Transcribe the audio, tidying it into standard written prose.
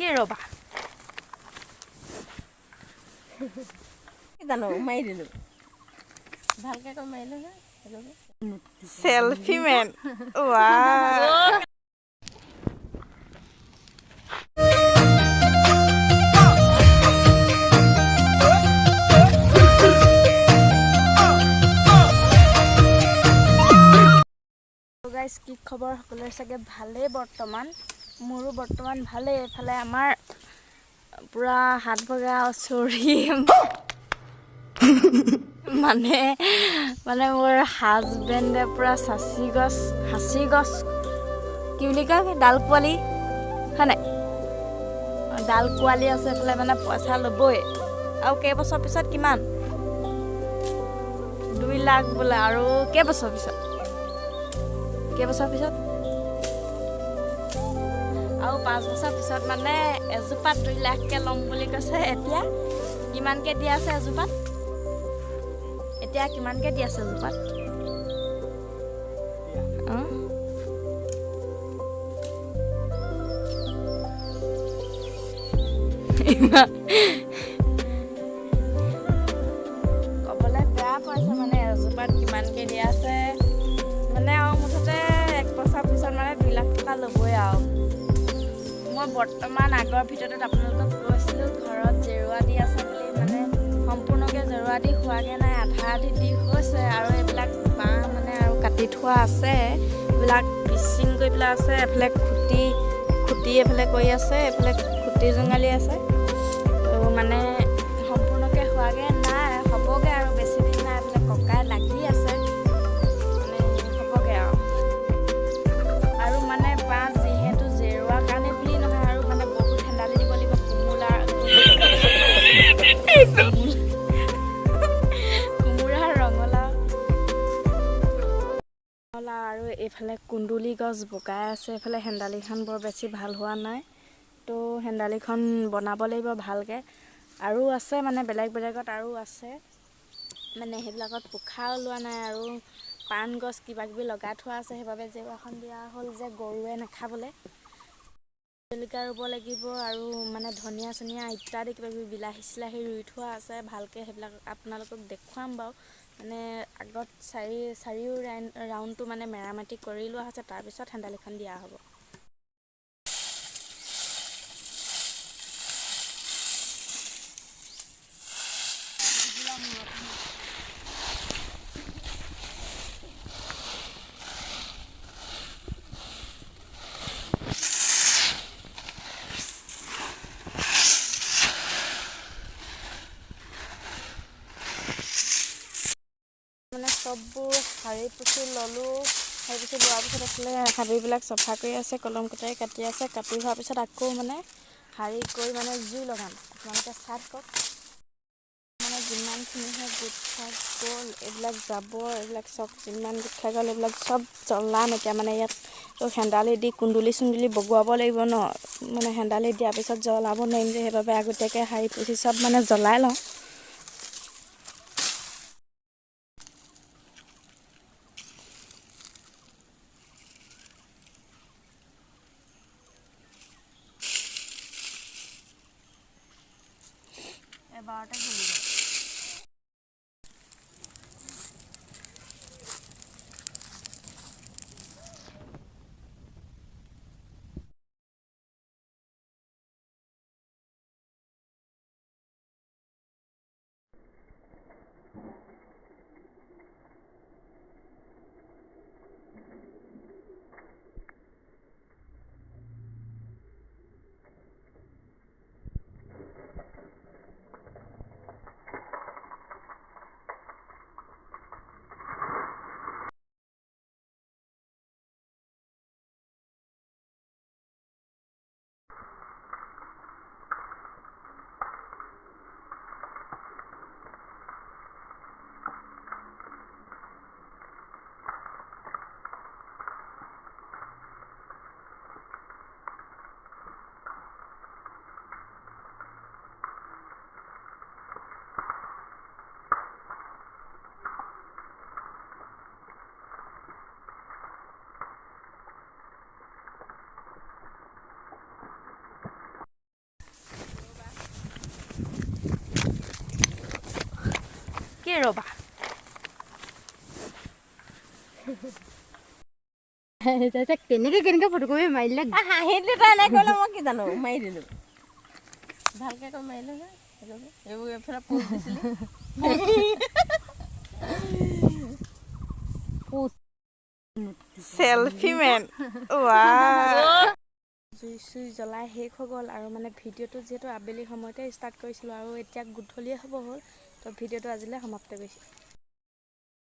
কি ৰবা জানো মাৰি দিলো ভালকে কৈ মাৰিলো না সেলফি মেন ওয়াও গাইস কি খবৰ সকলোৰে চাগে ভালেই বৰ্তমান মোৰো বৰ্তমান ভালেই এফালে আমাৰ পুৰা হাত ভগা চৰি মানে মোৰ হাজবেণ্ডে পুৰা হাঁচি গছ কি বুলি কয় ডাল পোৱালি হয় নাই ডাল পোৱালি আছে এফালে মানে পইচা ল'বই আৰু কেইবছৰ পিছত কিমান 2 লাখ বোলে আৰু কেইবছৰ পিছত আৰু 5 বছৰ পিছত মানে এজোপাত 2 লাখকে ল'ম বুলি কৈছে এতিয়া কিমানকে দি আছে এজোপাত এজোপাত ক'বলৈ বেয়া পাইছে মানে এজোপাত কিমানকে দি আছে মানে আৰু মুঠতে 1 বছৰ পিছত মানে 2 লাখ টকা ল'বই আৰু মই বৰ্তমান আগৰ ভিডিঅ'টোত আপোনালোকক কৈছিলোঁ ঘৰত জেৰুৱা দি আছে বুলি মানে সম্পূৰ্ণকৈ জেৰুৱা দি হোৱাগৈ নাই আধা আধি দি হৈছে আৰু এইবিলাক বাঁহ মানে আৰু কাটি থোৱা আছে এইবিলাক পিচিং কৰি পেলাই আছে এফালে খুঁটি এফালে কৰি আছে এফালে খুঁটি জঙালি আছে মানে সম্পূৰ্ণকৈ হোৱাগৈ নাই হ'বগৈ আৰু বেছি দিন নাই এফালে ককাই লাগি আছে মানে হ'বগৈ আৰু মানে বাঁহ যিহেতু জেৰুৱা কাৰণে বুলি নহয় আৰু মানে বহুত হেন্দালি দিব লাগিব কোমোৰা ৰঙালাও আৰু এইফালে কুন্দুলি গছ বগাই আছে এইফালে হেন্দালিখন বৰ বেছি ভাল হোৱা নাই তো হেন্দালিখন বনাব লাগিব ভালকৈ আৰু আছে মানে বেলেগত আৰু আছে মানে সেইবিলাকত পোখা ওলোৱা নাই আৰু পাণ গছ কিবাকিবি লগাই থোৱা আছে সেইবাবে জেওৰাখন দিয়া হ'ল যে গৰুৱে নাখাবলৈ জলকীয়া ৰুব লাগিব আৰু মানে ধনিয়া চনিয়া ইত্যাদি কিবাকিবি বিলাহী চিলাহী ৰুই থোৱা আছে ভালকৈ সেইবিলাক আপোনালোকক দেখুৱাম বাৰু মানে আগত চাৰিও ৰাউণ্ডটো মানে মেৰামতি কৰি লোৱা হৈছে তাৰপিছত হেন্দালিখন দিয়া হ'ব মানে চববোৰ সাৰি পুচি ল'লোঁ সাৰি পুচি লোৱাৰ পিছত এইফালে হাবিবিলাক চফা কৰি আছে কলম কটাৰী কাটি আছে কাটি হোৱাৰ পিছত আকৌ মানে সাৰি কৰি মানে জুই লগাম আপোনালোকে চাই থাকক মানে যিমানখিনিহে গোট খাই গ'ল এইবিলাক জাবৰ এইবিলাক চব যিমান গোট খাই গ'ল এইবিলাক চব জ্বলাম এতিয়া মানে ইয়াত হেন্দালি দি কুন্দুলি চুন্দুলি বগোৱাব লাগিব ন মানে হেন্দালি দিয়াৰ পিছত জ্বলাব নোৱাৰিম যে সেইবাবে আগতীয়াকৈ সাৰি পুচি চব মানে জ্বলাই লওঁ এবাৰতে জ্বলি গ'ল কি ৰ'বা কেনেকে ফটো কপি মাৰিলে হাঁহিলে তাই নাই কৰিলে মই কি জানো মাৰি দিলোঁ ভালকৈ কৈ মাৰিলোঁ যে এইবোৰ এফালে পোজ দিছিলোঁ চেলফি মেন জুই চুই জ্বলাই শেষ হৈ গ'ল আৰু মানে ভিডিঅ'টো যিহেতু আবেলি সময়তে ষ্টাৰ্ট কৰিছিলোঁ আৰু এতিয়া গধূলিয়ে হ'ব হ'ল তো ভিডিঅ'টো আজিলৈ সমাপ্ত কৰিছোঁ।